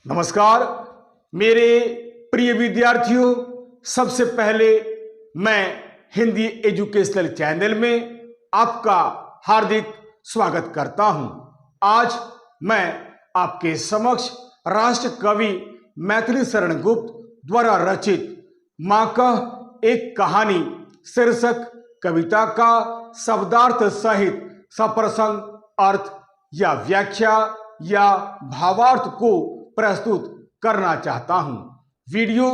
नमस्कार मेरे प्रिय विद्यार्थियों, सबसे पहले मैं हिंदी एजुकेशनल चैनल में आपका हार्दिक स्वागत करता हूं। आज मैं आपके समक्ष राष्ट्र कवि मैथिली शरण गुप्त द्वारा रचित मां कह एक कहानी शीर्षक कविता का शब्दार्थ सहित सप्रसंग अर्थ या व्याख्या या भावार्थ को प्रस्तुत करना चाहता हूं। वीडियो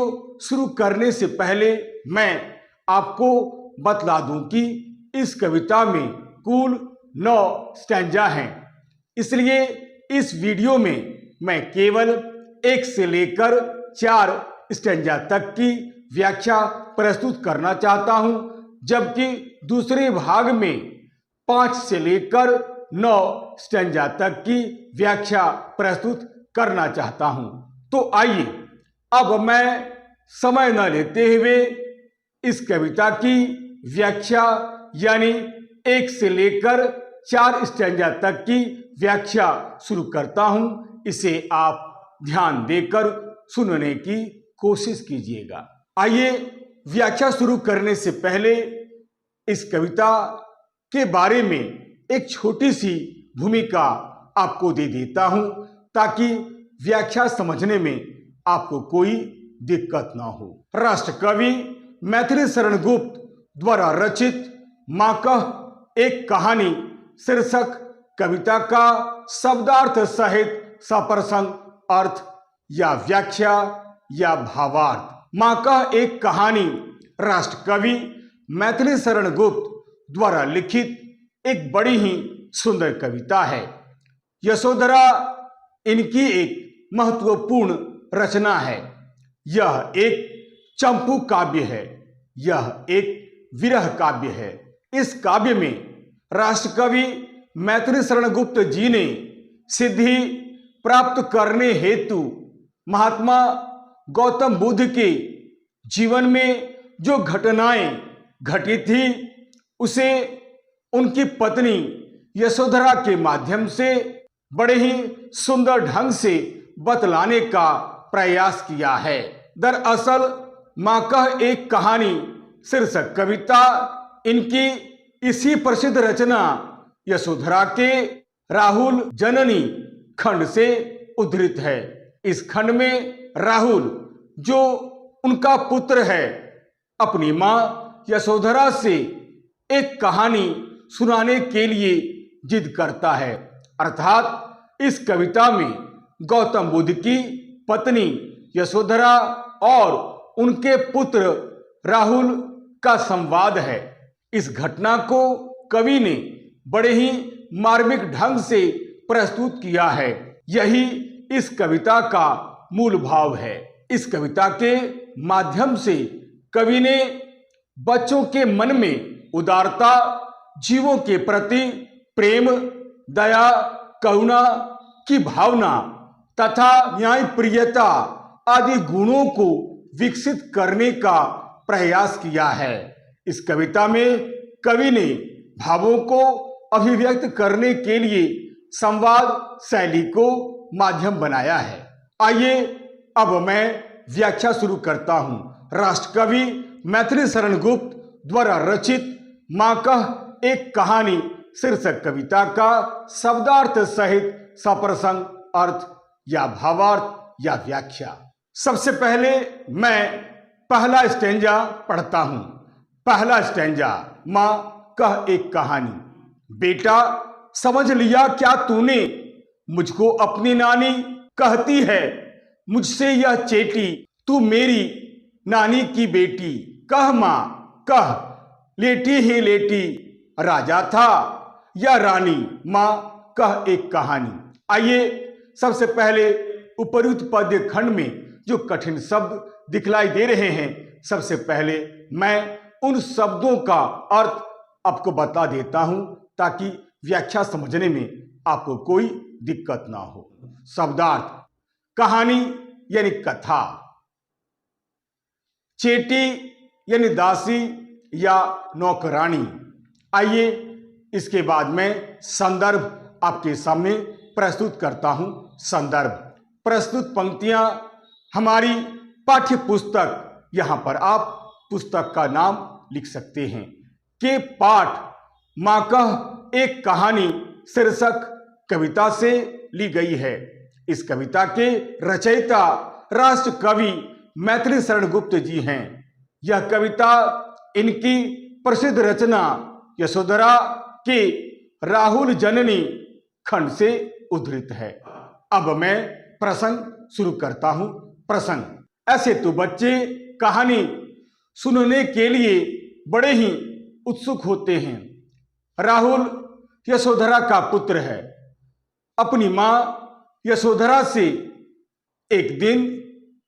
शुरू करने से पहले मैं आपको बतला दूं कि इस कविता में कुल 9 स्टैंजा हैं, इसलिए इस वीडियो में मैं केवल 1 से लेकर 4 स्टैंजा तक की व्याख्या प्रस्तुत करना चाहता हूं, जबकि दूसरे भाग में 5 से लेकर 9 स्टैंजा तक की व्याख्या प्रस्तुत करना चाहता हूं। तो आइए अब मैं समय न लेते हुए इस कविता की व्याख्या यानी 1 से लेकर 4 स्टैंजा तक की व्याख्या शुरू करता हूं। इसे आप ध्यान देकर सुनने की कोशिश कीजिएगा। आइए व्याख्या शुरू करने से पहले इस कविता के बारे में एक छोटी सी भूमिका आपको दे देता हूं, ताकि व्याख्या समझने में आपको कोई दिक्कत ना हो। राष्ट्र कवि मैथिली शरण गुप्त द्वारा रचित मां कह एक कहानी शीर्षक कविता का शब्दार्थ सहित सप्रसंग अर्थ या व्याख्या या भावार्थ। मां कह एक कहानी राष्ट्र कवि मैथिली शरण गुप्त द्वारा लिखित एक बड़ी ही सुंदर कविता है। यशोधरा इनकी एक महत्वपूर्ण रचना है। यह एक चंपू काव्य है, यह एक विरह काव्य है। इस काव्य में राष्ट्रकवि मैथिली शरण गुप्त जी ने सिद्धि प्राप्त करने हेतु महात्मा गौतम बुद्ध के जीवन में जो घटनाएं घटी थी उसे उनकी पत्नी यशोधरा के माध्यम से बड़े ही सुंदर ढंग से बतलाने का प्रयास किया है। दरअसल मां कह एक कहानी शीर्षक कविता इनकी इसी प्रसिद्ध रचना यशोधरा के राहुल जननी खंड से उद्धृत है। इस खंड में राहुल, जो उनका पुत्र है, अपनी मां यशोधरा से एक कहानी सुनाने के लिए जिद करता है। अर्थात इस कविता में गौतम बुद्ध की पत्नी यशोधरा और उनके पुत्र राहुल का संवाद है। इस घटना को कवि ने बड़े ही मार्मिक ढंग से प्रस्तुत किया है। यही इस कविता का मूल भाव है। इस कविता के माध्यम से कवि ने बच्चों के मन में उदारता, जीवों के प्रति प्रेम, दया, करुणा की भावना तथा न्यायप्रियता आदि गुणों को विकसित करने का प्रयास किया है। इस कविता में कवि ने भावों को अभिव्यक्त करने के लिए संवाद शैली को माध्यम बनाया है। आइए अब मैं व्याख्या शुरू करता हूं। राष्ट्रकवि मैथिली शरण गुप्त द्वारा रचित मां कह एक कहानी शीर्षक कविता का शब्दार्थ सहित सप्रसंग अर्थ या भावार्थ या व्याख्या। सबसे पहले मैं पहला स्टैंजा पढ़ता हूं। पहला स्टैंजा, मां कह एक कहानी। बेटा, समझ लिया क्या तूने, मुझको अपनी नानी कहती है, मुझसे यह चेटी, तू मेरी नानी की बेटी। कह मां कह, लेटी ही लेटी, राजा था या रानी। मां कह एक कहानी। आइए सबसे पहले उपर्युक्त पद्य खंड में जो कठिन शब्द दिखलाई दे रहे हैं, सबसे पहले मैं उन शब्दों का अर्थ आपको बता देता हूं, ताकि व्याख्या समझने में आपको कोई दिक्कत ना हो। शब्दार्थ, कहानी यानी कथा, चेटी यानी दासी या नौकरानी। आइए इसके बाद मैं संदर्भ आपके सामने प्रस्तुत करता हूं। संदर्भ, प्रस्तुत पंक्तियां हमारी पाठ्य पुस्तक, यहां पर आप पुस्तक का नाम लिख सकते हैं, के पाठ मां कह एक कहानी शीर्षक कविता से ली गई है। इस कविता के रचयिता राष्ट्र कवि मैथिली शरण गुप्त जी हैं। यह कविता इनकी प्रसिद्ध रचना यशोधरा के राहुल जननी खंड से उद्धृत है। अब मैं प्रसंग शुरू करता हूं। प्रसंग: ऐसे तो बच्चे कहानी सुनने के लिए बड़े ही उत्सुक होते हैं। राहुल यशोधरा का पुत्र है। अपनी मां यशोधरा से एक दिन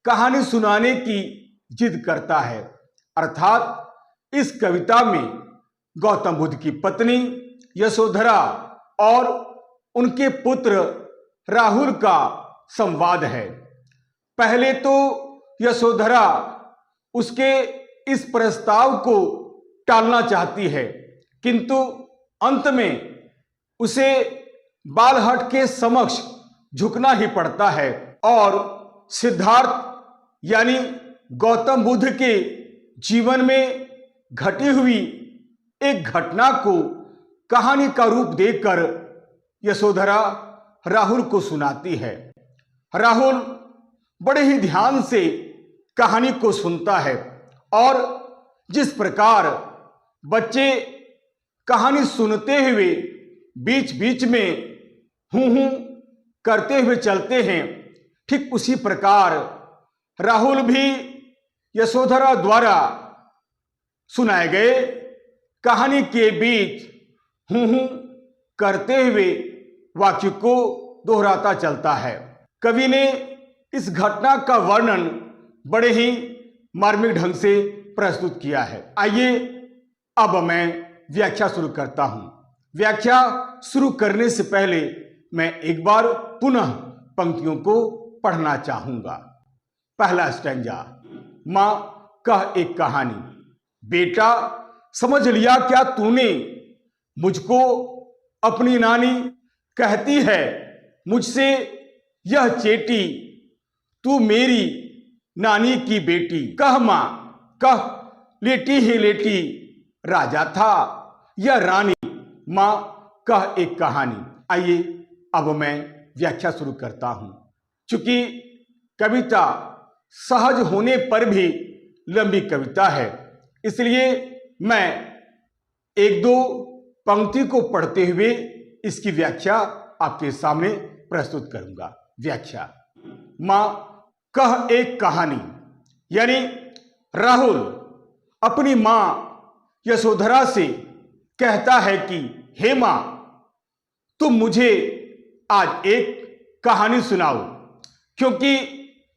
कहानी सुनाने की जिद करता है। अर्थात इस कविता में गौतम बुद्ध की पत्नी यशोधरा और उनके पुत्र राहुल का संवाद है। पहले तो यशोधरा उसके इस प्रस्ताव को टालना चाहती है, किंतु अंत में उसे बालहट के समक्ष झुकना ही पड़ता है और सिद्धार्थ यानी गौतम बुद्ध के जीवन में घटी हुई एक घटना को कहानी का रूप देकर यशोधरा राहुल को सुनाती है। राहुल बड़े ही ध्यान से कहानी को सुनता है और जिस प्रकार बच्चे कहानी सुनते हुए बीच बीच में हूं करते हुए चलते हैं, ठीक उसी प्रकार राहुल भी यशोधरा द्वारा सुनाए गए कहानी के बीच हूं करते हुए वाक्य को दोहराता चलता है। कवि ने इस घटना का वर्णन बड़े ही मार्मिक ढंग से प्रस्तुत किया है। आइए अब मैं व्याख्या शुरू करता हूं। व्याख्या शुरू करने से पहले मैं एक बार पुनः पंक्तियों को पढ़ना चाहूंगा। पहला स्टैंजा: मां कह एक कहानी। बेटा समझ लिया क्या तूने, मुझको अपनी नानी कहती है मुझसे यह चेटी, तू मेरी नानी की बेटी। कह मां कह, लेटी ही लेटी राजा था यह रानी। मां कह एक कहानी। आइए अब मैं व्याख्या शुरू करता हूं। चूंकि कविता सहज होने पर भी लंबी कविता है, इसलिए मैं एक दो पंक्ति को पढ़ते हुए इसकी व्याख्या आपके सामने प्रस्तुत करूंगा। व्याख्या: मां कह एक कहानी, यानी राहुल अपनी मां यशोधरा से कहता है कि हे मां, तुम मुझे आज एक कहानी सुनाओ, क्योंकि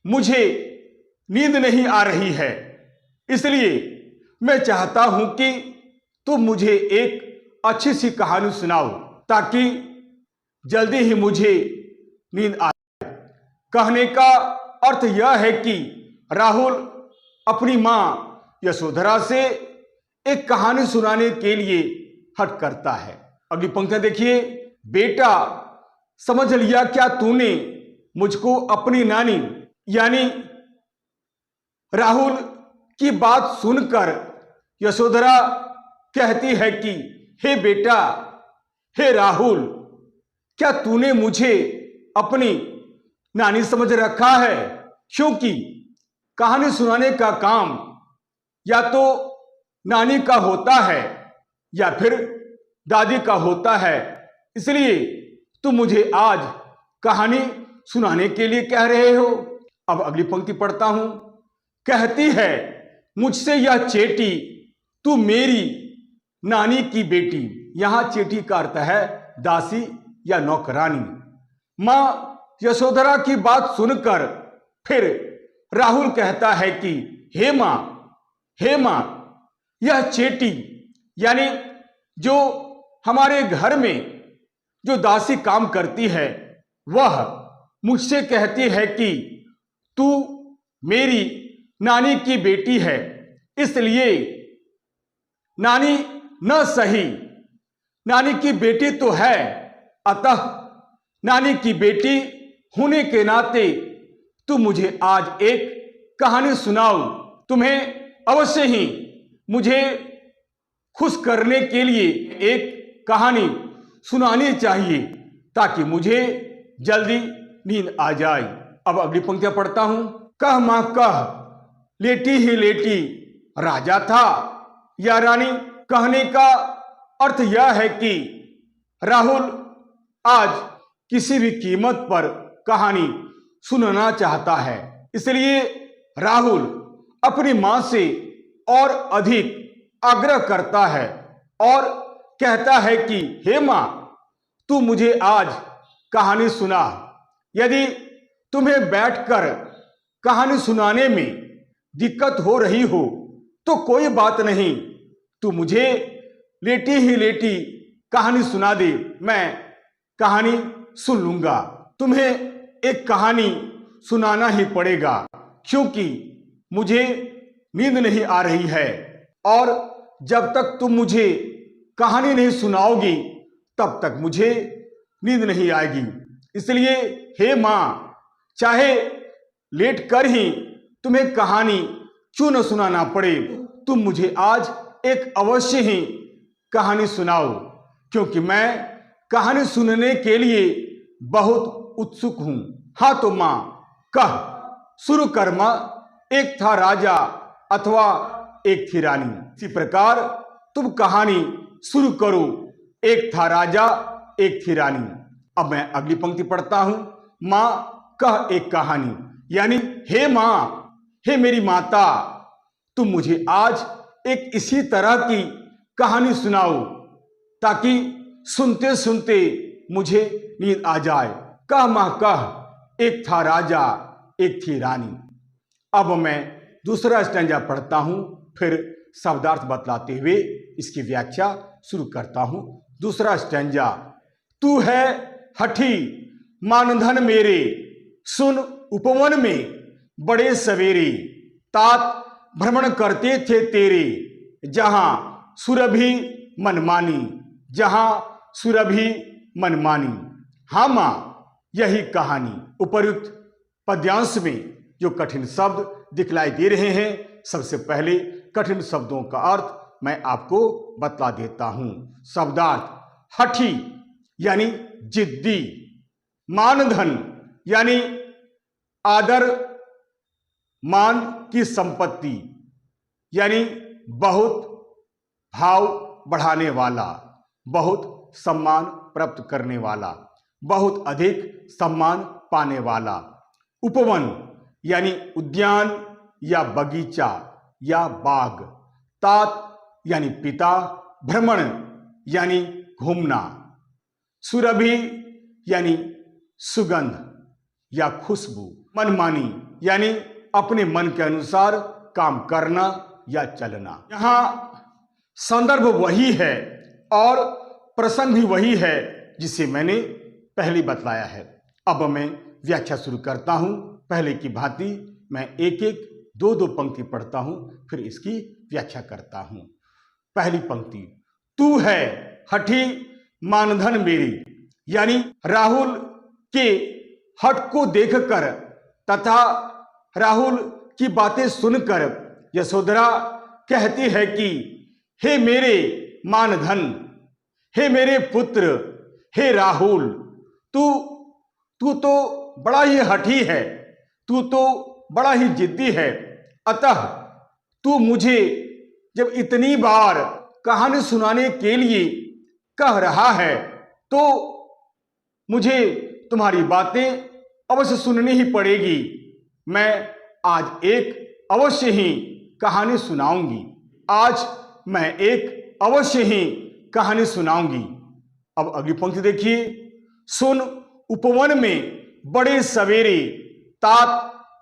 मुझे नींद नहीं आ रही है, इसलिए मैं चाहता हूं कि तुम मुझे एक अच्छी सी कहानी सुनाओ ताकि जल्दी ही मुझे नींद आ जाए। कहने का अर्थ यह है कि राहुल अपनी मां यशोधरा से एक कहानी सुनाने के लिए हट करता है। अगली पंक्ति देखिए: बेटा समझ लिया क्या तूने, मुझको अपनी नानी, यानी राहुल की बात सुनकर यशोधरा कहती है कि हे बेटा, हे राहुल, क्या तूने मुझे अपनी नानी समझ रखा है? क्योंकि कहानी सुनाने का काम या तो नानी का होता है या फिर दादी का होता है, इसलिए तुम मुझे आज कहानी सुनाने के लिए कह रहे हो। अब अगली पंक्ति पढ़ता हूं। कहती है मुझसे यह चेटी, तू मेरी नानी की बेटी। यहां चेटी का अर्थ है दासी या नौकरानी। मां यशोधरा की बात सुनकर फिर राहुल कहता है कि हे मां, यह चेटी यानी जो हमारे घर में जो दासी काम करती है, वह मुझसे कहती है कि तू मेरी नानी की बेटी है, इसलिए नानी न सही, नानी की बेटी तो है, अतः नानी की बेटी होने के नाते तुम मुझे आज एक कहानी सुनाओ। तुम्हें अवश्य ही मुझे खुश करने के लिए एक कहानी सुनानी चाहिए ताकि मुझे जल्दी नींद आ जाए। अब अगली पंक्तियां पढ़ता हूं। कह मां कह, लेटी ही लेटी राजा था या रानी। कहने का अर्थ यह है कि राहुल आज किसी भी कीमत पर कहानी सुनना चाहता है, इसलिए राहुल अपनी मां से और अधिक आग्रह करता है और कहता है कि हे मां, तू मुझे आज कहानी सुना। यदि तुम्हें बैठकर कहानी सुनाने में दिक्कत हो रही हो तो कोई बात नहीं, तू मुझे लेटी ही लेटी कहानी सुना दे, मैं कहानी सुन लूंगा। तुम्हें एक कहानी सुनाना ही पड़ेगा क्योंकि मुझे नींद नहीं आ रही है और जब तक तुम मुझे कहानी नहीं सुनाओगी तब तक मुझे नींद नहीं आएगी। इसलिए हे मां, चाहे लेट कर ही तुम्हें कहानी क्यों न सुनाना पड़े, तुम मुझे आज एक अवश्य ही कहानी सुनाओ क्योंकि मैं कहानी सुनने के लिए बहुत उत्सुक हूं। हाँ तो मां, कह, शुरू कर मां। एक था राजा अथवा एक थी रानी। इसी प्रकार तुम कहानी शुरू करो। एक था राजा, एक थी रानी। अब मैं अगली पंक्ति पढ़ता हूं। मां कह एक कहानी, यानी हे मां, हे मेरी माता, तुम मुझे आज एक इसी तरह की कहानी सुनाओ ताकि सुनते सुनते मुझे नींद आ जाए। कह मां कह, एक था राजा, एक थी रानी। अब मैं दूसरा स्टैंजा पढ़ता हूं, फिर शब्दार्थ बतलाते हुए इसकी व्याख्या शुरू करता हूं। दूसरा स्टैंजा। तू है हठी मानधन मेरे, सुन उपवन में बड़े सवेरे। तात भ्रमण करते थे तेरे, जहां सुरभि मनमानी, जहां सुरभि मनमानी। हाँ मां, यही कहानी। उपर्युक्त पद्यांश में जो कठिन शब्द दिखलाई दे रहे हैं, सबसे पहले कठिन शब्दों का अर्थ मैं आपको बतला देता हूं। शब्दार्थ। हठी यानी जिद्दी, मानधन यानी आदर मान की संपत्ति, यानी बहुत भाव बढ़ाने वाला, बहुत सम्मान प्राप्त करने वाला, बहुत अधिक सम्मान पाने वाला। उपवन यानी उद्यान या बगीचा या बाग। तात यानी पिता। भ्रमण यानी घूमना। सुरभि यानी सुगंध या खुशबू। मनमानी यानी अपने मन के अनुसार काम करना या चलना। यहां संदर्भ वही है और प्रसंग भी वही है जिसे मैंने पहले बतलाया है। अब मैं व्याख्या शुरू करता हूं। पहले की भांति मैं एक एक दो दो पंक्ति पढ़ता हूं, फिर इसकी व्याख्या करता हूं। पहली पंक्ति। तू है हठी मानधन मेरी, यानी राहुल के हट को देखकर तथा राहुल की बातें सुनकर यशोधरा कहती है कि हे मेरे मानधन, हे मेरे पुत्र, हे राहुल, तू तो बड़ा ही हठी है, तू तो बड़ा ही जिद्दी है। अतः तू मुझे जब इतनी बार कहानी सुनाने के लिए कह रहा है तो मुझे तुम्हारी बातें अवश्य सुननी ही पड़ेगी। मैं आज एक अवश्य ही कहानी सुनाऊंगी। आज मैं एक अवश्य ही कहानी सुनाऊंगी। अब अगली पंक्ति देखिए। सुन उपवन में बड़े सवेरे, तात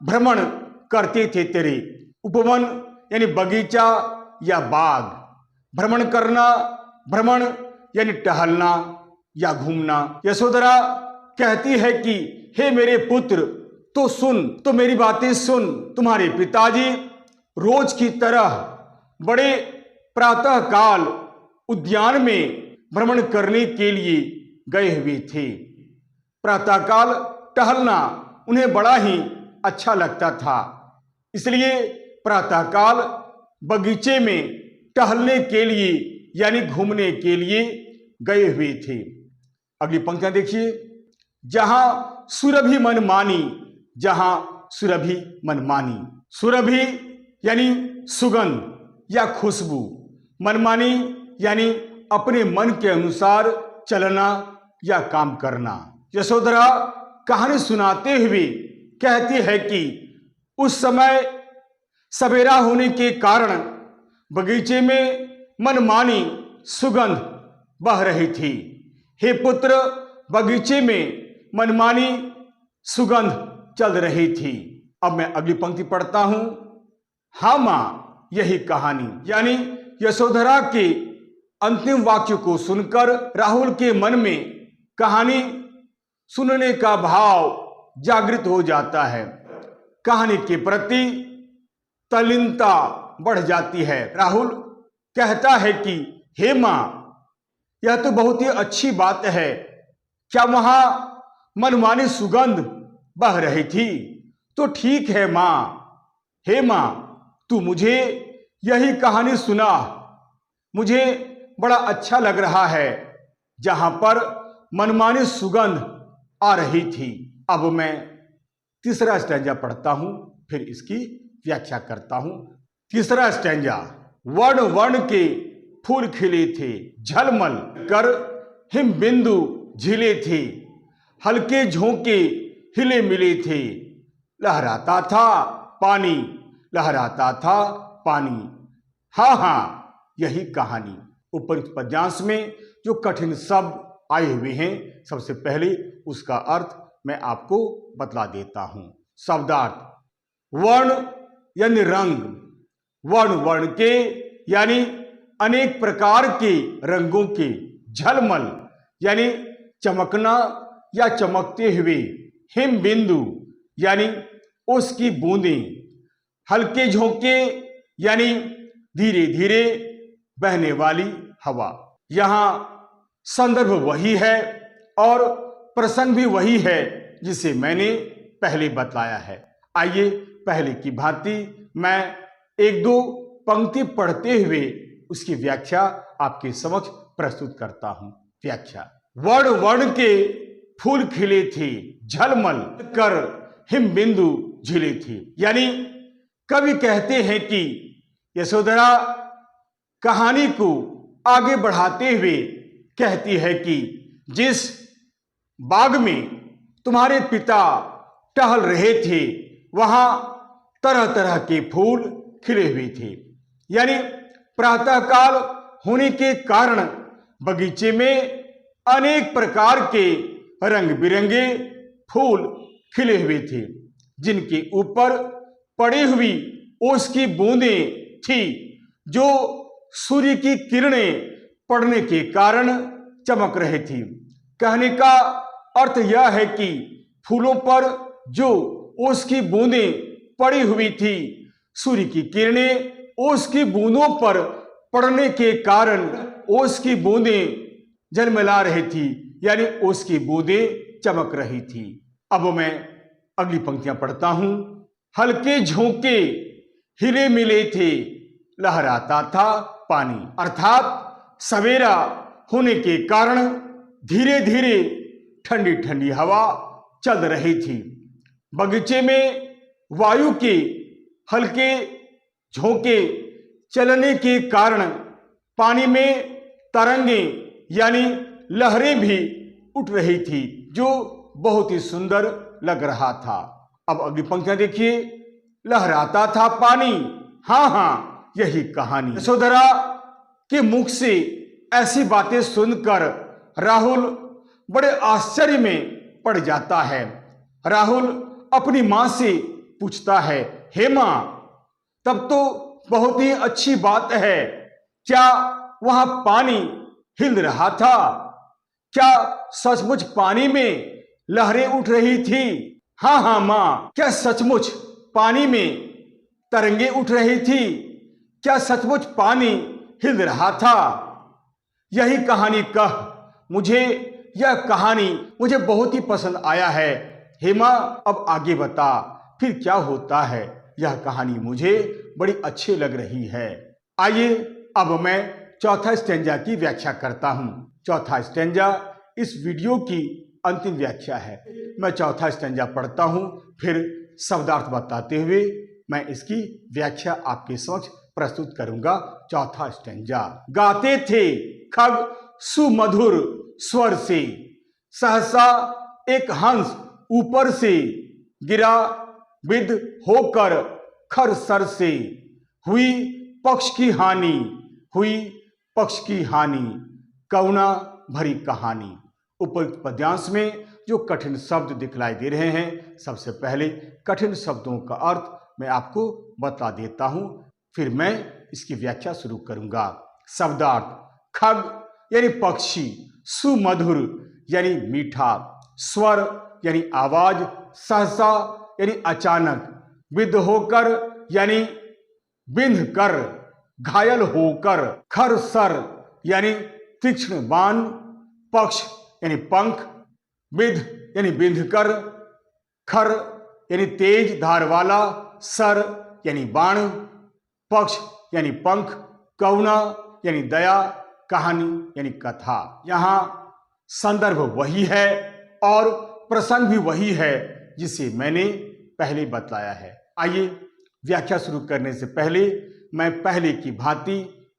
भ्रमण करते थे तेरे। उपवन यानी बगीचा या बाग। भ्रमण करना, भ्रमण यानी टहलना या घूमना। यशोधरा कहती है कि हे मेरे पुत्र, तो सुन, तो मेरी बातें सुन। तुम्हारे पिताजी रोज की तरह बड़े प्रातः काल उद्यान में भ्रमण करने के लिए गए हुए थे। प्रातःकाल टहलना उन्हें बड़ा ही अच्छा लगता था, इसलिए प्रातःकाल बगीचे में टहलने के लिए यानी घूमने के लिए गए हुए थे। अगली पंक्तियां देखिए। जहां सुरभि मन मानी, जहां सुरभि मन मानी। सुरभि यानी सुगंध या खुशबू, मनमानी यानी अपने मन के अनुसार चलना या काम करना। यशोधरा कहानी सुनाते हुए कहती है कि उस समय सवेरा होने के कारण बगीचे में मनमानी सुगंध बह रही थी। हे पुत्र, बगीचे में मनमानी सुगंध चल रही थी। अब मैं अगली पंक्ति पढ़ता हूं। हाँ मां, यही कहानी। यानी यशोधरा के अंतिम वाक्य को सुनकर राहुल के मन में कहानी सुनने का भाव जागृत हो जाता है। कहानी के प्रति तल्लीनता बढ़ जाती है। राहुल कहता है कि हे मां, यह तो बहुत ही अच्छी बात है। क्या वहां मनमानी सुगंध बह रही थी? तो ठीक है मां। हे मां, तू मुझे यही कहानी सुना। मुझे बड़ा अच्छा लग रहा है जहां पर मनमानी सुगंध आ रही थी। अब मैं तीसरा स्टैंजा पढ़ता हूं, फिर इसकी व्याख्या करता हूं। तीसरा स्टैंजा। वर्ण वर्ण के फूल खिले थे, झलमल कर हिम बिंदु झिले थे, हल्के झोंके हिले मिले थे, लहराता था पानी, लहराता था पानी। हाँ हाँ, यही कहानी। उपरोक्त पद्यांश में जो कठिन शब्द आए हुए हैं, सबसे पहले उसका अर्थ मैं आपको बतला देता हूं। शब्दार्थ। वर्ण यानी रंग, वर्ण वर्ण के यानी अनेक प्रकार के रंगों के, झलमल यानी चमकना या चमकते हुए, हिम बिंदु यानी उसकी बूंदें, हल्के झोंके यानी धीरे धीरे बहने वाली हवा। यहां संदर्भ वही है और प्रसंग भी वही है जिसे मैंने पहले बतलाया है। आइए पहले की भांति मैं एक दो पंक्ति पढ़ते हुए उसकी व्याख्या आपके समक्ष प्रस्तुत करता हूं। व्याख्या। वर्ण वर्ण के फूल खिले थे, झलमल कर हिम बिंदु झिले थे। यानी कवि कहते हैं कि यशोधरा कहानी को आगे बढ़ाते हुए कहती है कि जिस बाग में तुम्हारे पिता टहल रहे थे, वहां तरह तरह के फूल खिले हुए थे। यानी प्रातःकाल होने के कारण बगीचे में अनेक प्रकार के रंग बिरंगे फूल खिले हुए थे, जिनके ऊपर पड़ी हुई ओस की बूंदें थी, जो सूर्य की किरणें पड़ने के कारण चमक रही थी। कहने का अर्थ यह है कि फूलों पर जो ओस की बूंदें पड़ी हुई थी, सूर्य की किरणें ओस की बूंदों पर पड़ने के कारण ओस की बूंदें झलमिला रही थी, यानी ओस की बूंदें चमक रही थी। अब मैं अगली पंक्तियां पढ़ता हूं। हल्के झोंके हिले मिले थे, लहराता था पानी। अर्थात सवेरा होने के कारण धीरे धीरे ठंडी ठंडी हवा चल रही थी। बगीचे में वायु के हल्के झोंके चलने के कारण पानी में तरंगें यानी लहरें भी उठ रही थी, जो बहुत ही सुंदर लग रहा था। अब अगली पंक्तियां देखिए। लहराता था पानी। हाँ हाँ, यही कहानी। यशोधरा के मुख से ऐसी बातें सुनकर राहुल बड़े आश्चर्य में पड़ जाता है। राहुल अपनी मां से पूछता है, हे मां, तब तो बहुत ही अच्छी बात है। क्या वहां पानी हिल रहा था? क्या सचमुच पानी में लहरें उठ रही थी? हाँ हाँ मां, क्या सचमुच पानी में तरंगे उठ रही थी? क्या सचमुच पानी हिल रहा था? यही कहानी कह। मुझे यह कहानी बहुत ही पसंद आया है। हे मां, अब आगे बता, फिर क्या होता है, यह कहानी मुझे बड़ी अच्छी लग रही है। आइए अब मैं चौथा स्टेंजा की व्याख्या करता हूं। चौथा स्टेंजा इस वीडियो की अंतिम व्याख्या है। मैं चौथा स्टेंजा पढ़ता हूं, फिर शब्दार्थ बताते हुए मैं इसकी व्याख्या आपके समक्ष प्रस्तुत करूंगा। चौथा स्टेंजा। गाते थे खग सुमधुर स्वर से, सहसा एक हंस ऊपर से गिरा विद होकर खर सर से, हुई पक्ष की हानि, हुई पक्ष की हानि, करुणा भरी कहानी। उपयुक्त पद्यांश में जो कठिन शब्द दिखलाई दे रहे हैं, सबसे पहले कठिन शब्दों का अर्थ मैं आपको बता देता हूं, फिर मैं इसकी व्याख्या शुरू करूंगा। शब्दार्थ: खग यानी पक्षी, सुमधुर यानी मीठा, स्वर यानी आवाज, सहसा यानी अचानक, विद्ध होकर यानी बिंध कर, घायल होकर, खर सर यानी तीक्ष्ण बाण, पक्ष यानी पंख, विद्ध यानी बिंध कर, खर यानी तेज धार वाला, सर यानी बाण, पक्ष यानी पंख, करुणा यानी दया, कहानी यानी कथा। यहां संदर्भ वही है और प्रसंग भी वही है जिसे मैंने पहले बताया है। आइए व्याख्या शुरू करने से पहले मैं पहले की भांति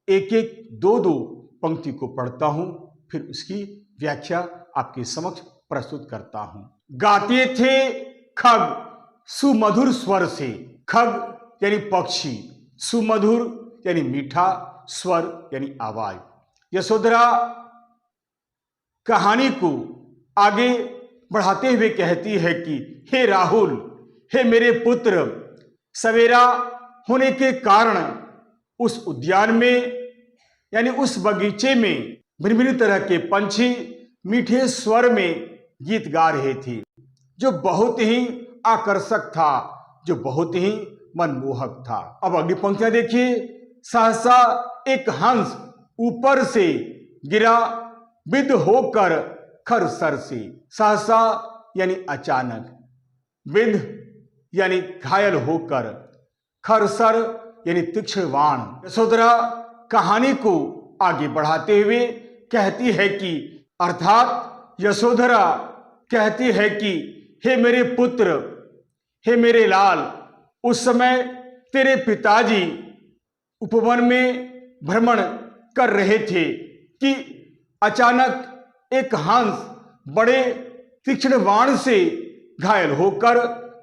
एक एक दो दो पंक्ति को पढ़ता हूं, फिर उसकी व्याख्या आपके समक्ष प्रस्तुत करता हूं। गाते थे खग सुमधुर स्वर से। खग यानी पक्षी, सुमधुर यानी मीठा, स्वर यानी आवाज। यशोधरा कहानी को आगे बढ़ाते हुए कहती है कि हे राहुल, हे मेरे पुत्र, सवेरा होने के कारण उस उद्यान में यानी उस बगीचे में भिन्न भिन्न तरह के पंछी मीठे स्वर में गीत गा रहे थे, जो बहुत ही आकर्षक था, जो बहुत ही मनमोहक था। अब अगली पंक्तियां देखिए। सहसा एक हंस ऊपर से गिरा विद्ध होकर खर सर से। सहसा यानी अचानक, विद्ध यानी घायल होकर, खर सर यानी तीक्ष्ण बाण। यशोधरा कहानी को आगे बढ़ाते हुए कहती है कि अर्थात यशोधरा कहती है कि हे मेरे पुत्र, हे मेरे लाल, उस समय तेरे पिताजी उपवन में भ्रमण कर रहे थे कि अचानक एक हंस बड़े तीक्ष्ण बाण से घायल होकर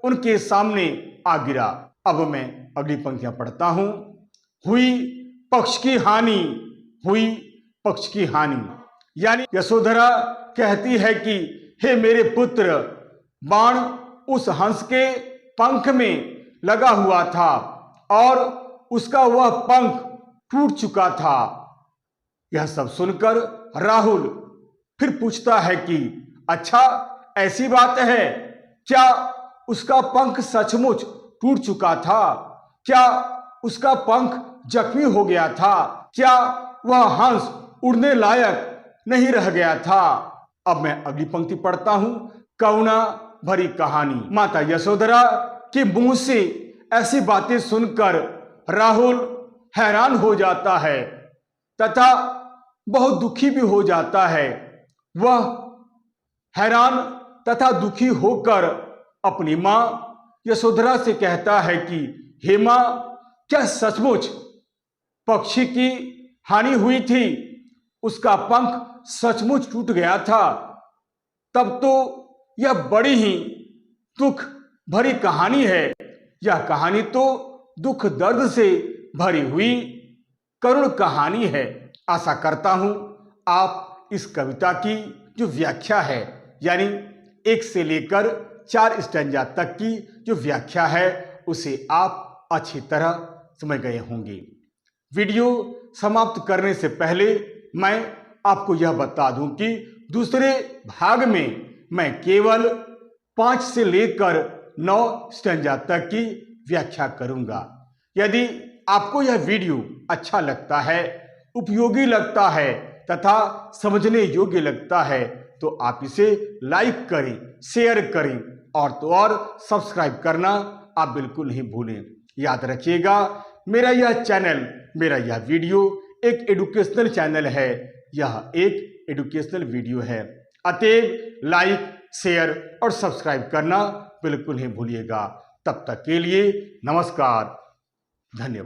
उनके सामने आ गिरा। अब मैं अगली पंक्तियां पढ़ता हूं। हुई पक्ष की हानि, हुई पक्ष की हानि, यानी यशोधरा कहती है कि हे मेरे पुत्र, बाण उस हंस के पंख में लगा हुआ था और उसका वह पंख टूट चुका था। यह सब सुनकर राहुल फिर पूछता है कि अच्छा, ऐसी बात है क्या? उसका पंख सचमुच टूट चुका था? क्या उसका पंख जख्मी हो गया था? क्या वह हंस उड़ने लायक नहीं रह गया था? अब मैं अगली पंक्ति पढ़ता हूं। करुणा भरी कहानी। माता यशोधरा के मुंह से ऐसी बातें सुनकर राहुल हैरान हो जाता है तथा बहुत दुखी भी हो जाता है। वह हैरान तथा दुखी होकर अपनी मां यशोधरा से कहता है कि हे मां, क्या सचमुच पक्षी की हानि हुई थी? उसका पंख सचमुच टूट गया था? तब तो यह बड़ी ही दुख भरी कहानी है। यह कहानी तो दुख दर्द से भरी हुई करुण कहानी है। आशा करता हूं आप इस कविता की जो व्याख्या है, यानी 1 से लेकर 4 स्टैंजा तक की जो व्याख्या है, उसे आप अच्छी तरह समझ गए होंगे। वीडियो समाप्त करने से पहले मैं आपको यह बता दूं कि दूसरे भाग में मैं केवल 5 से लेकर 9 स्टैंजा तक की व्याख्या करूंगा। यदि आपको यह वीडियो अच्छा लगता है, उपयोगी लगता है तथा समझने योग्य लगता है, तो आप इसे लाइक करें, शेयर करें और तो और सब्सक्राइब करना आप बिल्कुल नहीं भूलें। याद रखिएगा, मेरा यह चैनल, मेरा यह वीडियो एक एजुकेशनल चैनल है, यह एक एजुकेशनल वीडियो है। अतएव लाइक, शेयर और सब्सक्राइब करना बिल्कुल नहीं भूलिएगा। तब तक के लिए नमस्कार, धन्यवाद।